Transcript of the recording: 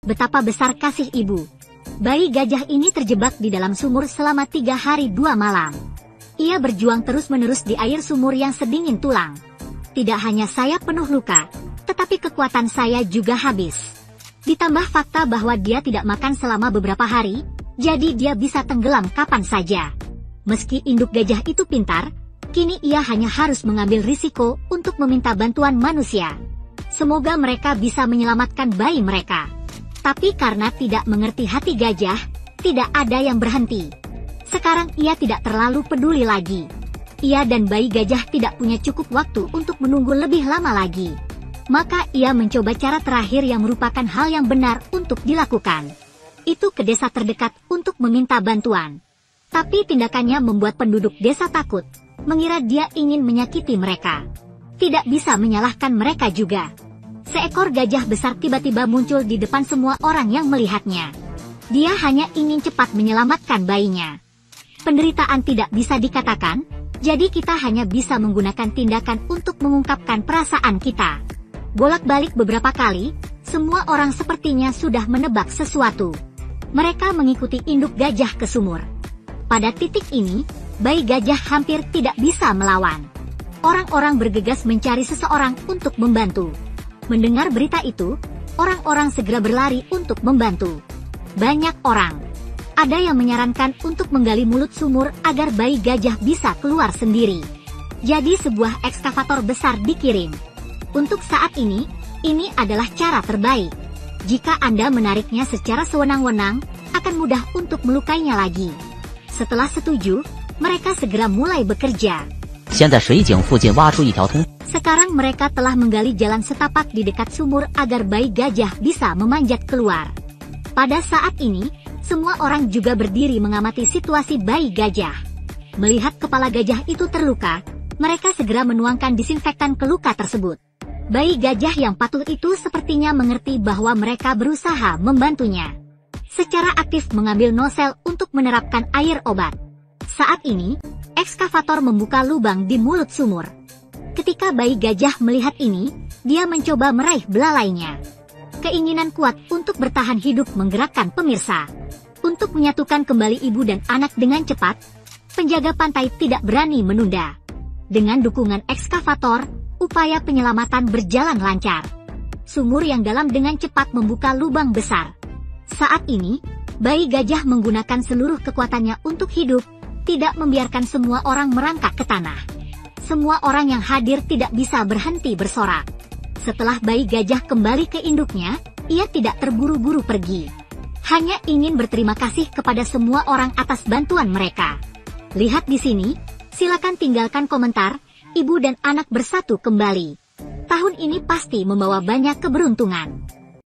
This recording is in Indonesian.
Betapa besar kasih ibu. Bayi gajah ini terjebak di dalam sumur selama 3 hari 2 malam. Ia berjuang terus-menerus di air sumur yang sedingin tulang. Tidak hanya saya penuh luka, tetapi kekuatan saya juga habis. Ditambah fakta bahwa dia tidak makan selama beberapa hari, jadi dia bisa tenggelam kapan saja. Meski induk gajah itu pintar, kini ia hanya harus mengambil risiko untuk meminta bantuan manusia. Semoga mereka bisa menyelamatkan bayi mereka. Tapi karena tidak mengerti hati gajah, tidak ada yang berhenti. Sekarang ia tidak terlalu peduli lagi. Ia dan bayi gajah tidak punya cukup waktu untuk menunggu lebih lama lagi. Maka ia mencoba cara terakhir yang merupakan hal yang benar untuk dilakukan. Itu ke desa terdekat untuk meminta bantuan. Tapi tindakannya membuat penduduk desa takut, mengira dia ingin menyakiti mereka. Tidak bisa menyalahkan mereka juga. Seekor gajah besar tiba-tiba muncul di depan semua orang yang melihatnya. Dia hanya ingin cepat menyelamatkan bayinya. Penderitaan tidak bisa dikatakan, jadi kita hanya bisa menggunakan tindakan untuk mengungkapkan perasaan kita. Bolak-balik beberapa kali, semua orang sepertinya sudah menebak sesuatu. Mereka mengikuti induk gajah ke sumur. Pada titik ini, bayi gajah hampir tidak bisa melawan. Orang-orang bergegas mencari seseorang untuk membantu. Mendengar berita itu, orang-orang segera berlari untuk membantu. Banyak orang. Ada yang menyarankan untuk menggali mulut sumur agar bayi gajah bisa keluar sendiri. Jadi sebuah ekskavator besar dikirim. Untuk saat ini adalah cara terbaik. Jika Anda menariknya secara sewenang-wenang, akan mudah untuk melukainya lagi. Setelah setuju, mereka segera mulai bekerja. Sekarang mereka telah menggali jalan setapak di dekat sumur agar bayi gajah bisa memanjat keluar. Pada saat ini, semua orang juga berdiri mengamati situasi bayi gajah. Melihat kepala gajah itu terluka, mereka segera menuangkan disinfektan ke luka tersebut. Bayi gajah yang patuh itu sepertinya mengerti bahwa mereka berusaha membantunya. Secara aktif mengambil nosel untuk menerapkan air obat. Saat ini, ekskavator membuka lubang di mulut sumur. Ketika bayi gajah melihat ini, dia mencoba meraih belalainya. Keinginan kuat untuk bertahan hidup menggerakkan pemirsa. Untuk menyatukan kembali ibu dan anak dengan cepat, penjaga pantai tidak berani menunda. Dengan dukungan ekskavator, upaya penyelamatan berjalan lancar. Sumur yang dalam dengan cepat membuka lubang besar. Saat ini, bayi gajah menggunakan seluruh kekuatannya untuk hidup, tidak membiarkan semua orang merangkak ke tanah. Semua orang yang hadir tidak bisa berhenti bersorak. Setelah bayi gajah kembali ke induknya, ia tidak terburu-buru pergi. Hanya ingin berterima kasih kepada semua orang atas bantuan mereka. Lihat di sini, silakan tinggalkan komentar, ibu dan anak bersatu kembali. Tahun ini pasti membawa banyak keberuntungan.